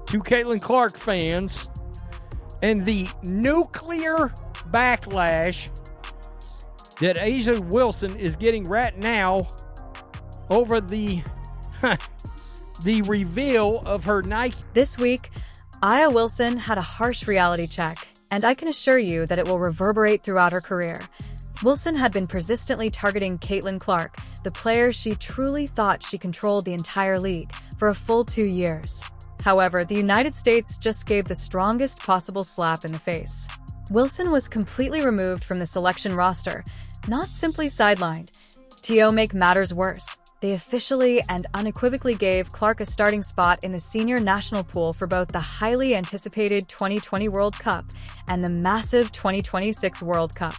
to Caitlin Clark fans and the nuclear backlash that A'ja Wilson is getting right now over the the reveal of her Nike. This week, A'ja Wilson had a harsh reality check, and I can assure you that it will reverberate throughout her career. Wilson had been persistently targeting Caitlin Clark, the player she truly thought she controlled the entire league, for a full 2 years. However, the United States just gave the strongest possible slap in the face. Wilson was completely removed from the selection roster, not simply sidelined. To make matters worse, they officially and unequivocally gave Clark a starting spot in the senior national pool for both the highly anticipated 2020 World Cup and the massive 2026 World Cup.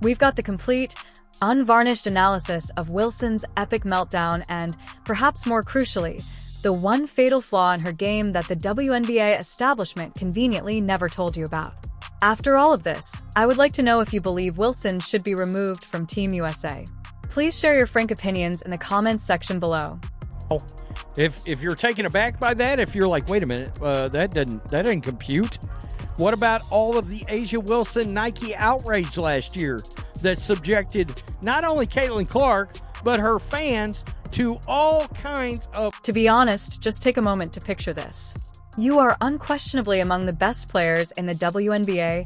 We've got the complete, unvarnished analysis of Wilson's epic meltdown and, perhaps more crucially, the one fatal flaw in her game that the WNBA establishment conveniently never told you about. After all of this, I would like to know if you believe Wilson should be removed from Team USA. Please share your frank opinions in the comments section below. If you're taken aback by that, if you're like, wait a minute, that doesn't compute. What about all of the A'ja Wilson Nike outrage last year that subjected not only Caitlin Clark, but her fans to all kinds of... To be honest, just take a moment to picture this. You are unquestionably among the best players in the WNBA,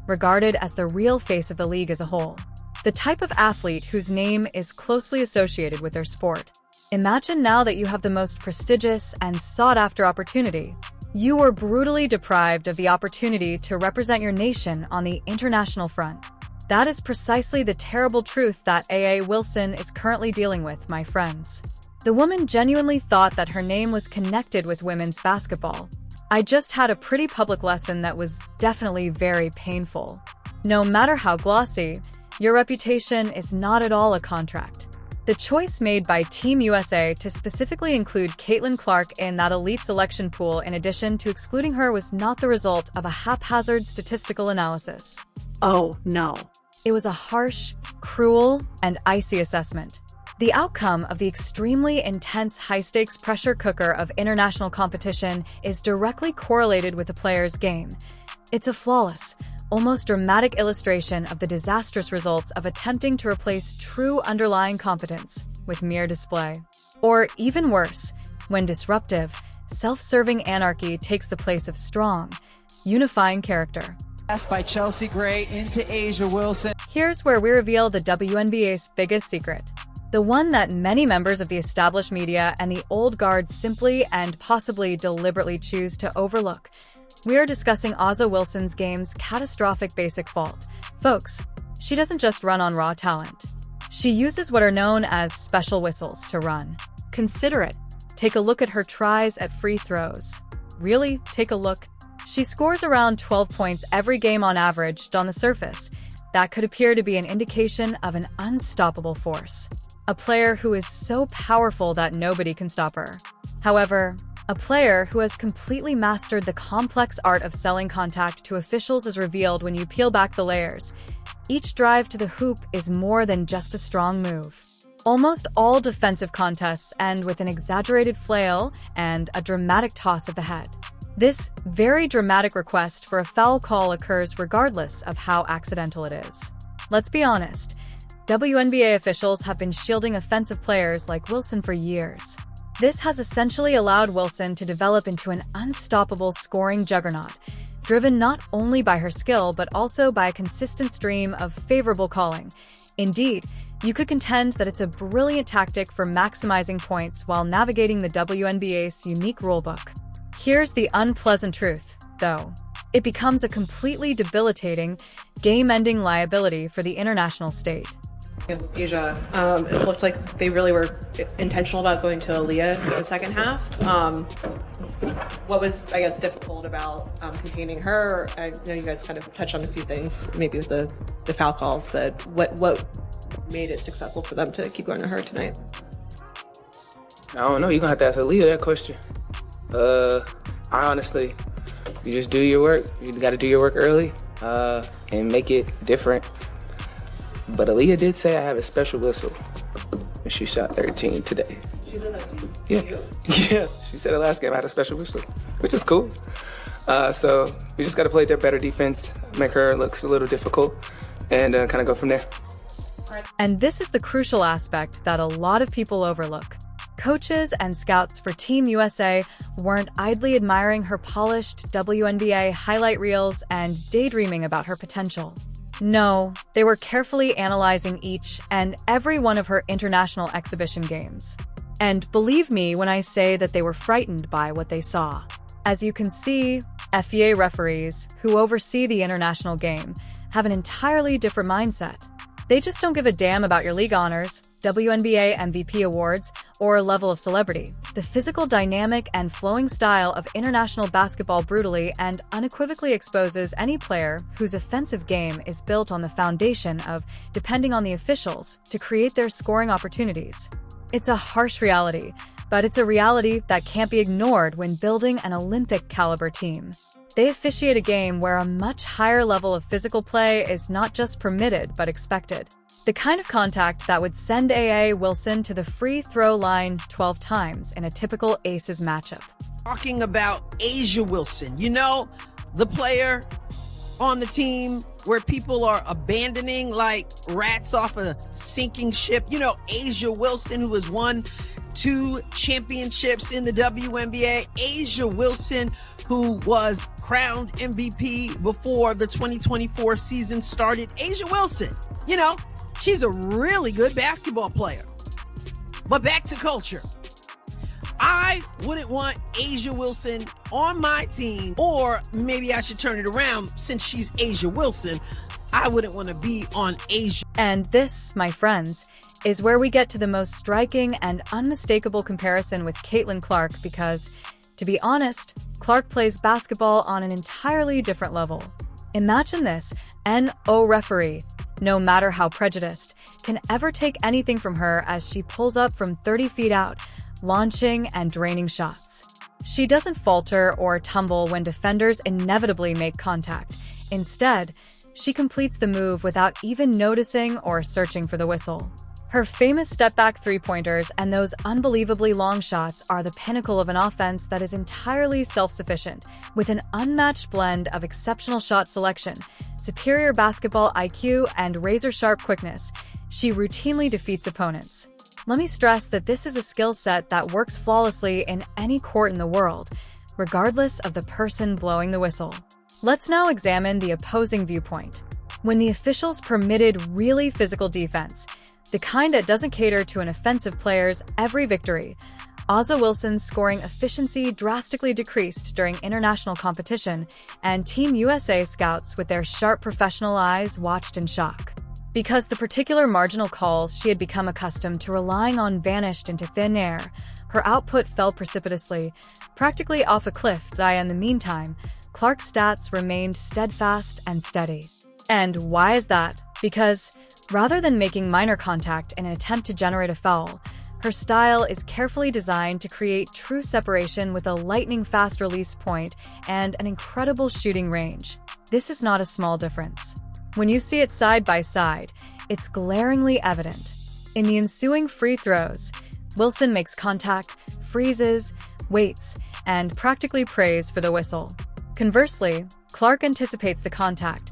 regarded as the real face of the league as a whole. The type of athlete whose name is closely associated with their sport. Imagine now that you have the most prestigious and sought-after opportunity. You were brutally deprived of the opportunity to represent your nation on the international front. That is precisely the terrible truth that A'ja Wilson is currently dealing with, my friends. The woman genuinely thought that her name was connected with women's basketball. I just had a pretty public lesson that was definitely very painful. No matter how glossy, your reputation is not at all a contract. The choice made by Team USA to specifically include Caitlin Clark in that elite selection pool in addition to excluding her was not the result of a haphazard statistical analysis. Oh, no. It was a harsh, cruel, and icy assessment. The outcome of the extremely intense high-stakes pressure cooker of international competition is directly correlated with the player's game. It's a flawless, almost dramatic illustration of the disastrous results of attempting to replace true underlying competence with mere display. Or even worse, when disruptive, self-serving anarchy takes the place of strong, unifying character. Pass by Chelsea Gray into A'ja Wilson. Here's where we reveal the WNBA's biggest secret. The one that many members of the established media and the old guard simply and possibly deliberately choose to overlook. We are discussing A'ja Wilson's game's catastrophic basic fault. Folks, she doesn't just run on raw talent. She uses what are known as special whistles to run. Consider it. Take a look at her tries at free throws. Really, take a look. She scores around 12 points every game on average on the surface. That could appear to be an indication of an unstoppable force. A player who is so powerful that nobody can stop her. However, a player who has completely mastered the complex art of selling contact to officials is revealed when you peel back the layers. Each drive to the hoop is more than just a strong move. Almost all defensive contests end with an exaggerated flail and a dramatic toss of the head. This very dramatic request for a foul call occurs regardless of how accidental it is. Let's be honest, WNBA officials have been shielding offensive players like Wilson for years. This has essentially allowed Wilson to develop into an unstoppable scoring juggernaut, driven not only by her skill but also by a consistent stream of favorable calling. Indeed, you could contend that it's a brilliant tactic for maximizing points while navigating the WNBA's unique rulebook. Here's the unpleasant truth, though. It becomes a completely debilitating, game-ending liability for the international state. A'ja, it looked like they really were intentional about going to Aaliyah in the second half. What was, I guess, difficult about containing her? I know you guys kind of touched on a few things, maybe with the foul calls, but what made it successful for them to keep going to her tonight? I don't know. You're going to have to ask Aaliyah that question. I honestly, you just do your work. You got to do your work early and make it different. But Aaliyah did say I have a special whistle. And she shot 13 today. She said that to you? Yeah. Yeah. She said the last game I had a special whistle. which is cool. So we just got to play their better defense, make her look a little difficult, and kind of go from there. And this is the crucial aspect that a lot of people overlook. Coaches and scouts for Team USA weren't idly admiring her polished WNBA highlight reels and daydreaming about her potential. No, they were carefully analyzing each and every one of her international exhibition games. And believe me when I say that they were frightened by what they saw. As you can see, FEA referees, who oversee the international game, have an entirely different mindset. They just don't give a damn about your league honors, WNBA MVP awards, or level of celebrity. The physical dynamic and flowing style of international basketball brutally and unequivocally exposes any player whose offensive game is built on the foundation of depending on the officials to create their scoring opportunities. It's a harsh reality, but it's a reality that can't be ignored when building an Olympic-caliber team. They officiate a game where a much higher level of physical play is not just permitted but expected. The kind of contact that would send A.A. Wilson to the free throw line 12 times in a typical Aces matchup. Talking about Asia Wilson, you know, the player on the team where people are abandoning like rats off a sinking ship. You know, Asia Wilson, who has won 2 championships in the WNBA. Asia Wilson, who was crowned MVP before the 2024 season started. Asia Wilson, you know, she's a really good basketball player. But back to culture. I wouldn't want Asia Wilson on my team, or maybe I should turn it around. Since she's Asia Wilson, I wouldn't want to be on Asia. And this, my friends, is where we get to the most striking and unmistakable comparison with Caitlin Clark because, to be honest, Clark plays basketball on an entirely different level. Imagine this, NO referee, no matter how prejudiced, can ever take anything from her as she pulls up from 30 feet out, launching and draining shots. She doesn't falter or tumble when defenders inevitably make contact. Instead, she completes the move without even noticing or searching for the whistle. Her famous step-back three-pointers and those unbelievably long shots are the pinnacle of an offense that is entirely self-sufficient, with an unmatched blend of exceptional shot selection, superior basketball IQ, and razor-sharp quickness. She routinely defeats opponents. Let me stress that this is a skill set that works flawlessly in any court in the world, regardless of the person blowing the whistle. Let's now examine the opposing viewpoint. When the officials permitted really physical defense, the kind that doesn't cater to an offensive player's every victory, A'ja Wilson's scoring efficiency drastically decreased during international competition, and Team USA scouts with their sharp professional eyes watched in shock. Because the particular marginal calls she had become accustomed to relying on vanished into thin air, her output fell precipitously, practically off a cliff. In the meantime, Clark's stats remained steadfast and steady. And why is that? Because rather than making minor contact in an attempt to generate a foul, her style is carefully designed to create true separation with a lightning-fast release point and an incredible shooting range. This is not a small difference. When you see it side by side, it's glaringly evident. In the ensuing free throws, Wilson makes contact, freezes, waits, and practically prays for the whistle. Conversely, Clark anticipates the contact,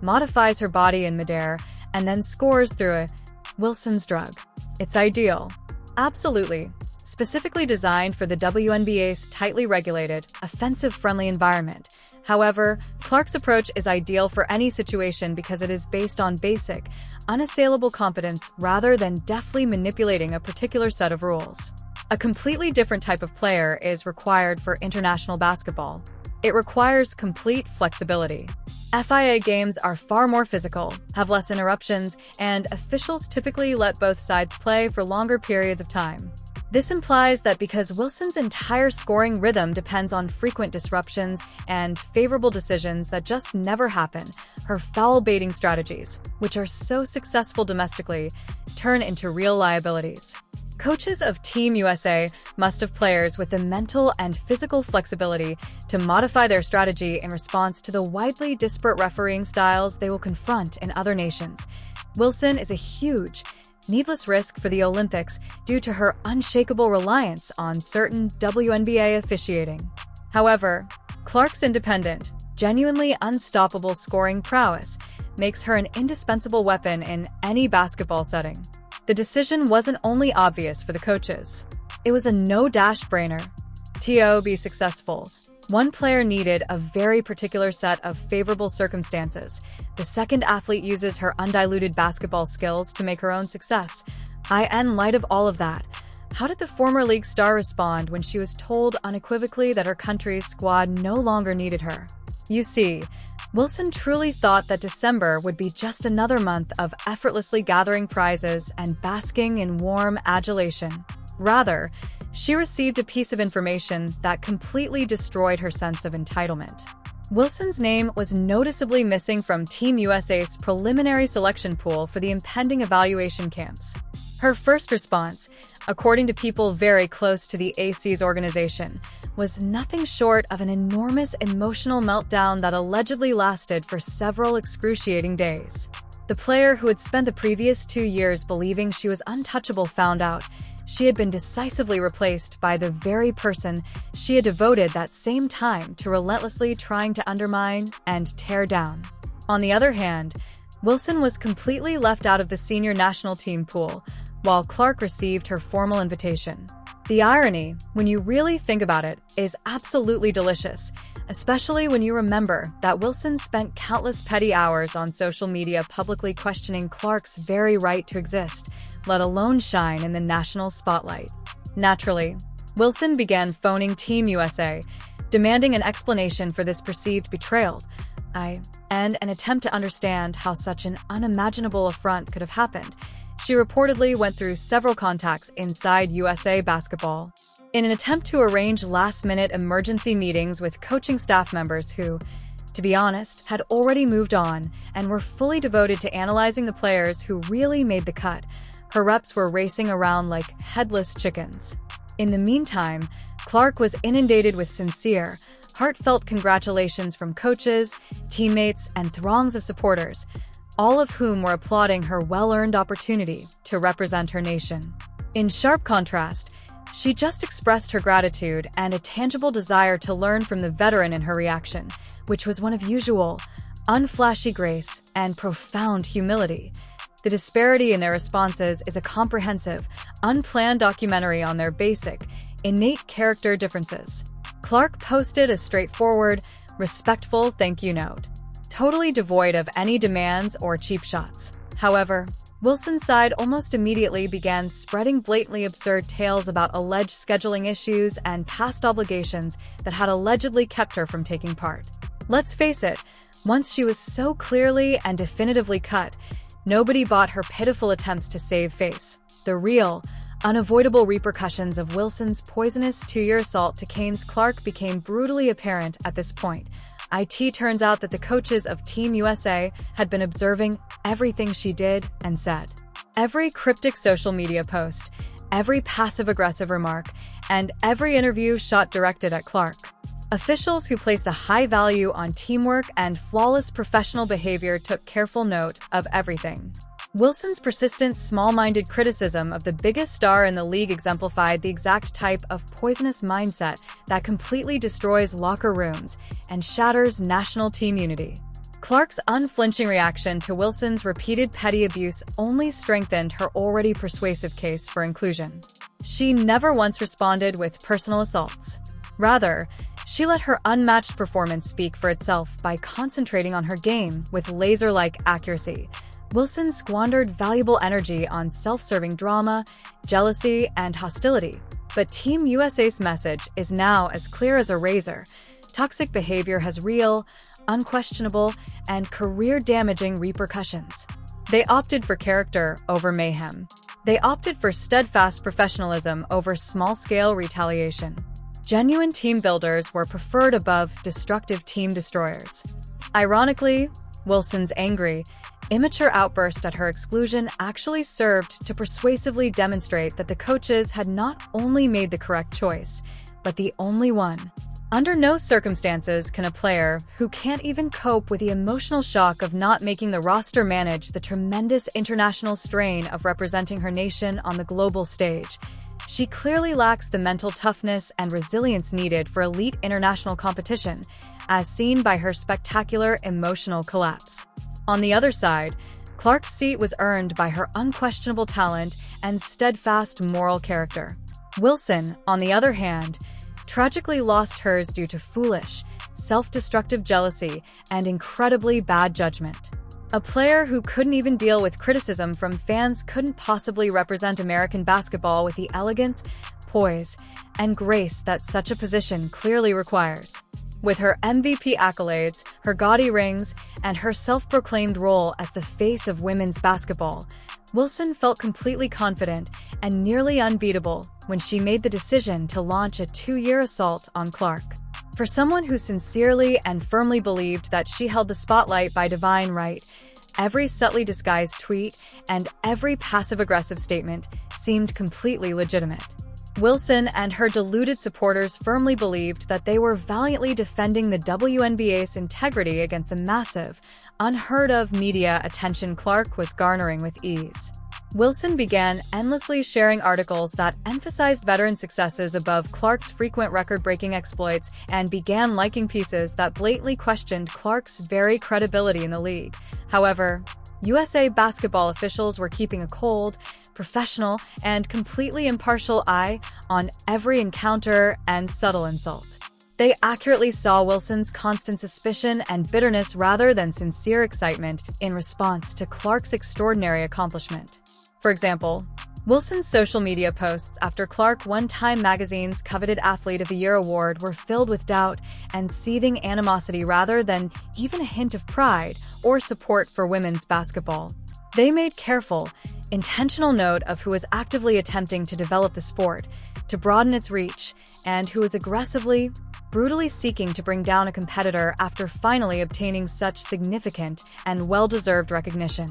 modifies her body in midair, and then scores through a Wilson's drug. It's ideal. Absolutely. Specifically designed for the WNBA's tightly regulated, offensive-friendly environment. However, Clark's approach is ideal for any situation because it is based on basic, unassailable competence rather than deftly manipulating a particular set of rules. A completely different type of player is required for international basketball. It requires complete flexibility. FIA games are far more physical, have less interruptions, and officials typically let both sides play for longer periods of time. This implies that because Wilson's entire scoring rhythm depends on frequent disruptions and favorable decisions that just never happen, her foul-baiting strategies, which are so successful domestically, turn into real liabilities. Coaches of Team USA must have players with the mental and physical flexibility to modify their strategy in response to the widely disparate refereeing styles they will confront in other nations. Wilson is a huge, needless risk for the Olympics due to her unshakable reliance on certain WNBA officiating. However, Clark's independent, genuinely unstoppable scoring prowess makes her an indispensable weapon in any basketball setting. The decision wasn't only obvious for the coaches. It was a no-brainer. To be successful, one player needed a very particular set of favorable circumstances. The second athlete uses her undiluted basketball skills to make her own success. In light of all of that, how did the former league star respond when she was told unequivocally that her country's squad no longer needed her? You see, Wilson truly thought that December would be just another month of effortlessly gathering prizes and basking in warm adulation. Rather, she received a piece of information that completely destroyed her sense of entitlement. Wilson's name was noticeably missing from Team USA's preliminary selection pool for the impending evaluation camps. Her first response, according to people very close to the AC's organization, was nothing short of an enormous emotional meltdown that allegedly lasted for several excruciating days. The player who had spent the previous 2 years believing she was untouchable found out she had been decisively replaced by the very person she had devoted that same time to relentlessly trying to undermine and tear down. On the other hand, Wilson was completely left out of the senior national team pool, while Clark received her formal invitation. The irony, when you really think about it, is absolutely delicious, especially when you remember that Wilson spent countless petty hours on social media publicly questioning Clark's very right to exist, let alone shine in the national spotlight. Naturally, Wilson began phoning Team USA, demanding an explanation for this perceived betrayal, and an attempt to understand how such an unimaginable affront could have happened. She reportedly went through several contacts inside USA Basketball in an attempt to arrange last-minute emergency meetings with coaching staff members who, to be honest, had already moved on and were fully devoted to analyzing the players who really made the cut. Her reps were racing around like headless chickens. In the meantime, Clark was inundated with sincere, heartfelt congratulations from coaches, teammates, and throngs of supporters, all of whom were applauding her well-earned opportunity to represent her nation. In sharp contrast, she just expressed her gratitude and a tangible desire to learn from the veteran in her reaction, which was one of usual, unflashy grace and profound humility. The disparity in their responses is a comprehensive, unplanned documentary on their basic, innate character differences. Clark posted a straightforward, respectful thank you note, totally devoid of any demands or cheap shots. However, Wilson's side almost immediately began spreading blatantly absurd tales about alleged scheduling issues and past obligations that had allegedly kept her from taking part. Let's face it, once she was so clearly and definitively cut, nobody bought her pitiful attempts to save face. The real, unavoidable repercussions of Wilson's poisonous 2-year assault to Kane's Clark became brutally apparent at this point. It turns out that the coaches of Team USA had been observing everything she did and said. Every cryptic social media post, every passive-aggressive remark, and every interview shot directed at Clark. Officials who placed a high value on teamwork and flawless professional behavior took careful note of everything. Wilson's persistent, small-minded criticism of the biggest star in the league exemplified the exact type of poisonous mindset that completely destroys locker rooms and shatters national team unity. Clark's unflinching reaction to Wilson's repeated petty abuse only strengthened her already persuasive case for inclusion. She never once responded with personal assaults. Rather, she let her unmatched performance speak for itself by concentrating on her game with laser-like accuracy. Wilson squandered valuable energy on self-serving drama, jealousy, and hostility. But Team USA's message is now as clear as a razor. Toxic behavior has real, unquestionable, and career-damaging repercussions. They opted for character over mayhem. They opted for steadfast professionalism over small-scale retaliation. Genuine team builders were preferred above destructive team destroyers. Ironically, Wilson's angry, immature outburst at her exclusion actually served to persuasively demonstrate that the coaches had not only made the correct choice, but the only one. Under no circumstances can a player who can't even cope with the emotional shock of not making the roster manage the tremendous international strain of representing her nation on the global stage. She clearly lacks the mental toughness and resilience needed for elite international competition, as seen by her spectacular emotional collapse. On the other side, Clark's seat was earned by her unquestionable talent and steadfast moral character. Wilson, on the other hand, tragically lost hers due to foolish, self-destructive jealousy and incredibly bad judgment. A player who couldn't even deal with criticism from fans couldn't possibly represent American basketball with the elegance, poise, and grace that such a position clearly requires. With her MVP accolades, her gaudy rings, and her self-proclaimed role as the face of women's basketball, Wilson felt completely confident and nearly unbeatable when she made the decision to launch a 2-year assault on Clark. For someone who sincerely and firmly believed that she held the spotlight by divine right, every subtly disguised tweet and every passive-aggressive statement seemed completely legitimate. Wilson and her deluded supporters firmly believed that they were valiantly defending the WNBA's integrity against the massive, unheard-of media attention Clark was garnering with ease. Wilson began endlessly sharing articles that emphasized veteran successes above Clark's frequent record-breaking exploits and began liking pieces that blatantly questioned Clark's very credibility in the league. However, USA Basketball officials were keeping a cold, professional, and completely impartial eye on every encounter and subtle insult. They accurately saw Wilson's constant suspicion and bitterness rather than sincere excitement in response to Clark's extraordinary accomplishment. For example, Wilson's social media posts after Clark won Time magazine's coveted Athlete of the Year award were filled with doubt and seething animosity rather than even a hint of pride or support for women's basketball. They made careful, intentional note of who was actively attempting to develop the sport, to broaden its reach, and who was aggressively, brutally seeking to bring down a competitor after finally obtaining such significant and well-deserved recognition.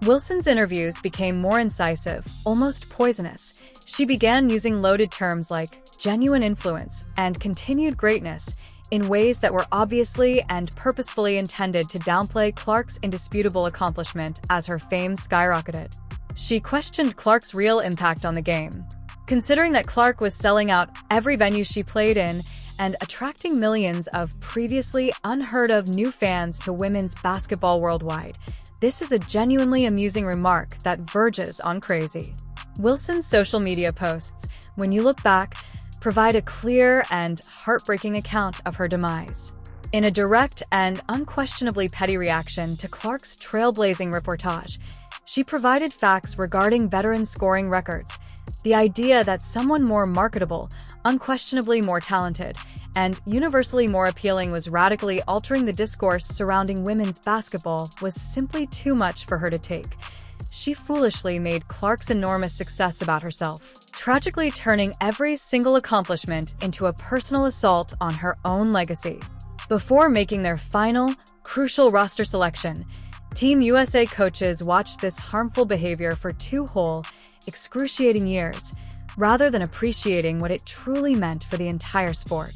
Wilson's interviews became more incisive, almost poisonous. She began using loaded terms like genuine influence and continued greatness in ways that were obviously and purposefully intended to downplay Clark's indisputable accomplishment as her fame skyrocketed. She questioned Clark's real impact on the game. Considering that Clark was selling out every venue she played in and attracting millions of previously unheard-of new fans to women's basketball worldwide, this is a genuinely amusing remark that verges on crazy. Wilson's social media posts, when you look back, provide a clear and heartbreaking account of her demise. In a direct and unquestionably petty reaction to Clark's trailblazing reportage, she provided facts regarding veteran scoring records, the idea that someone more marketable, unquestionably more talented, and universally more appealing was radically altering the discourse surrounding women's basketball was simply too much for her to take. She foolishly made Clark's enormous success about herself, tragically turning every single accomplishment into a personal assault on her own legacy. Before making their final, crucial roster selection, Team USA coaches watched this harmful behavior for 2 whole, excruciating years, rather than appreciating what it truly meant for the entire sport.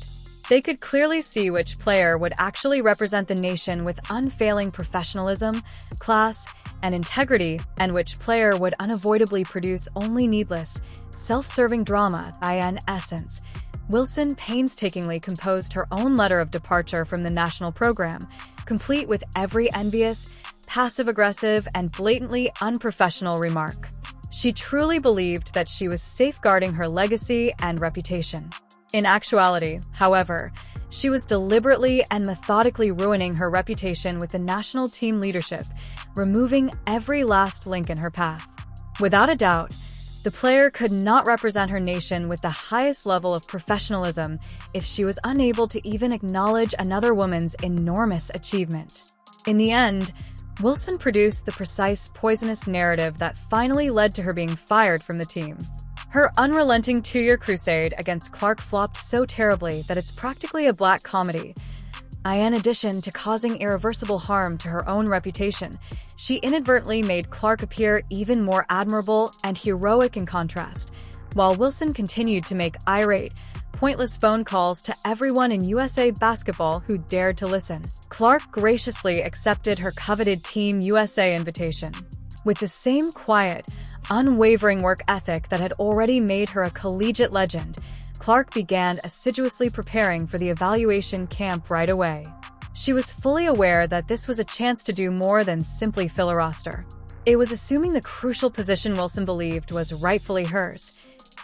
They could clearly see which player would actually represent the nation with unfailing professionalism, class, and integrity, and which player would unavoidably produce only needless, self-serving drama. In essence, Wilson painstakingly composed her own letter of departure from the national program, complete with every envious, passive-aggressive, and blatantly unprofessional remark. She truly believed that she was safeguarding her legacy and reputation. In actuality, however, she was deliberately and methodically ruining her reputation with the national team leadership, removing every last link in her path. Without a doubt, the player could not represent her nation with the highest level of professionalism if she was unable to even acknowledge another woman's enormous achievement. In the end, Wilson produced the precise, poisonous narrative that finally led to her being fired from the team. Her unrelenting 2-year crusade against Clark flopped so terribly that it's practically a black comedy. In addition to causing irreversible harm to her own reputation, she inadvertently made Clark appear even more admirable and heroic in contrast, while Wilson continued to make irate, pointless phone calls to everyone in USA Basketball who dared to listen. Clark graciously accepted her coveted Team USA invitation. With the same quiet, unwavering work ethic that had already made her a collegiate legend, Clark began assiduously preparing for the evaluation camp right away. She was fully aware that this was a chance to do more than simply fill a roster. It was assuming the crucial position Wilson believed was rightfully hers.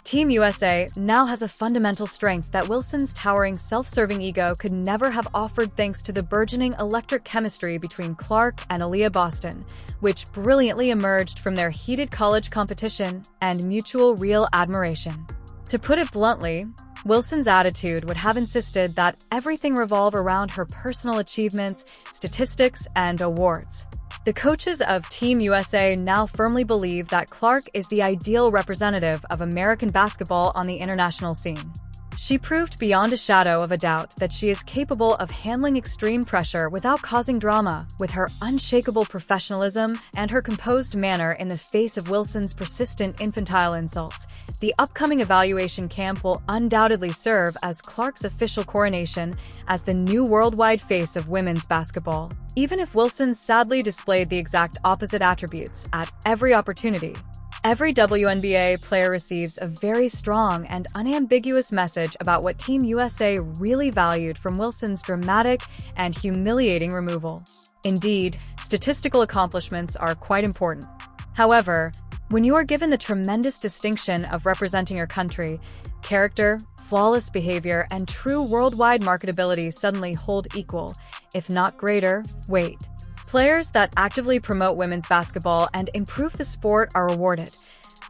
Team USA now has a fundamental strength that Wilson's towering self-serving ego could never have offered, thanks to the burgeoning electric chemistry between Clark and Aaliyah Boston, which brilliantly emerged from their heated college competition and mutual real admiration. To put it bluntly, Wilson's attitude would have insisted that everything revolve around her personal achievements, statistics, and awards. The coaches of Team USA now firmly believe that Clark is the ideal representative of American basketball on the international scene. She proved beyond a shadow of a doubt that she is capable of handling extreme pressure without causing drama, with her unshakable professionalism and her composed manner in the face of Wilson's persistent infantile insults. The upcoming evaluation camp will undoubtedly serve as Clark's official coronation as the new worldwide face of women's basketball. Even if Wilson sadly displayed the exact opposite attributes at every opportunity, every WNBA player receives a very strong and unambiguous message about what Team USA really valued from Wilson's dramatic and humiliating removal. Indeed, statistical accomplishments are quite important. However, when you are given the tremendous distinction of representing your country, character, flawless behavior, and true worldwide marketability suddenly hold equal, if not greater, weight. Players that actively promote women's basketball and improve the sport are rewarded.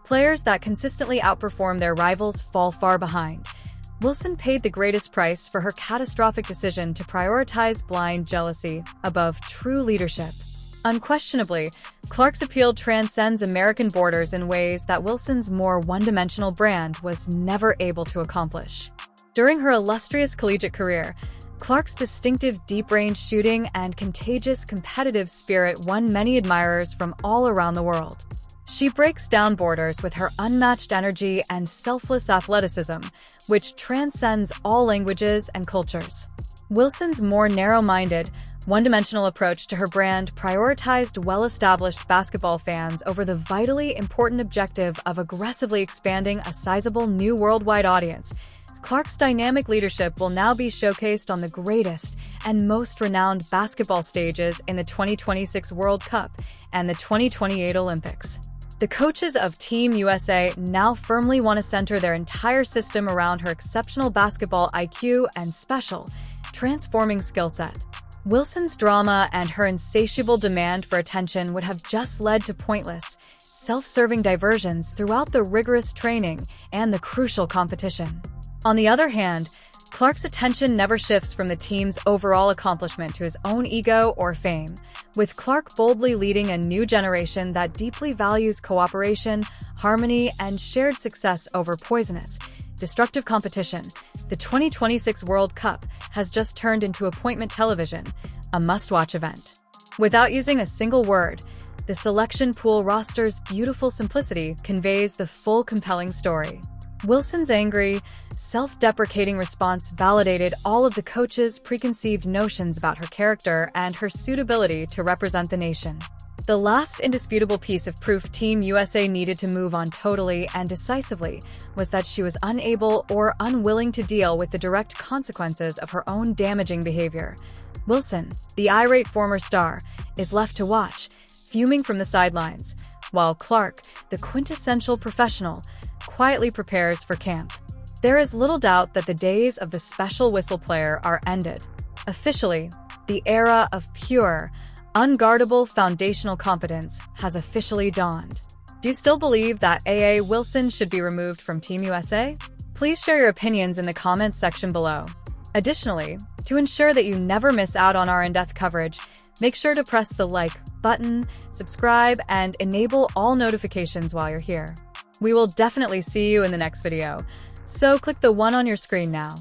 Players that consistently outperform their rivals fall far behind. Wilson paid the greatest price for her catastrophic decision to prioritize blind jealousy above true leadership. Unquestionably, Clark's appeal transcends American borders in ways that Wilson's more one-dimensional brand was never able to accomplish. During her illustrious collegiate career, Clark's distinctive deep-range shooting and contagious competitive spirit won many admirers from all around the world. She breaks down borders with her unmatched energy and selfless athleticism, which transcends all languages and cultures. Wilson's more narrow-minded, one-dimensional approach to her brand prioritized well-established basketball fans over the vitally important objective of aggressively expanding a sizable new worldwide audience. Clark's dynamic leadership will now be showcased on the greatest and most renowned basketball stages in the 2026 World Cup and the 2028 Olympics. The coaches of Team USA now firmly want to center their entire system around her exceptional basketball IQ and special, transforming skill set. Wilson's drama and her insatiable demand for attention would have just led to pointless, self-serving diversions throughout the rigorous training and the crucial competition. On the other hand, Clark's attention never shifts from the team's overall accomplishment to his own ego or fame, with Clark boldly leading a new generation that deeply values cooperation, harmony, and shared success over poisonous, destructive competition. The 2026 World Cup has just turned into appointment television, a must-watch event. Without using a single word, the selection pool roster's beautiful simplicity conveys the full compelling story. Wilson's angry, self-deprecating response validated all of the coach's preconceived notions about her character and her suitability to represent the nation. The last indisputable piece of proof Team USA needed to move on totally and decisively was that she was unable or unwilling to deal with the direct consequences of her own damaging behavior. Wilson, the irate former star, is left to watch, fuming from the sidelines, while Clark, the quintessential professional, quietly prepares for camp. There is little doubt that the days of the special whistle player are ended. Officially, the era of pure, unguardable foundational competence has officially dawned. Do you still believe that A.A. Wilson should be removed from Team USA? Please share your opinions in the comments section below. Additionally, to ensure that you never miss out on our in-depth coverage, make sure to press the like button, subscribe, and enable all notifications while you're here. We will definitely see you in the next video, so click the one on your screen now.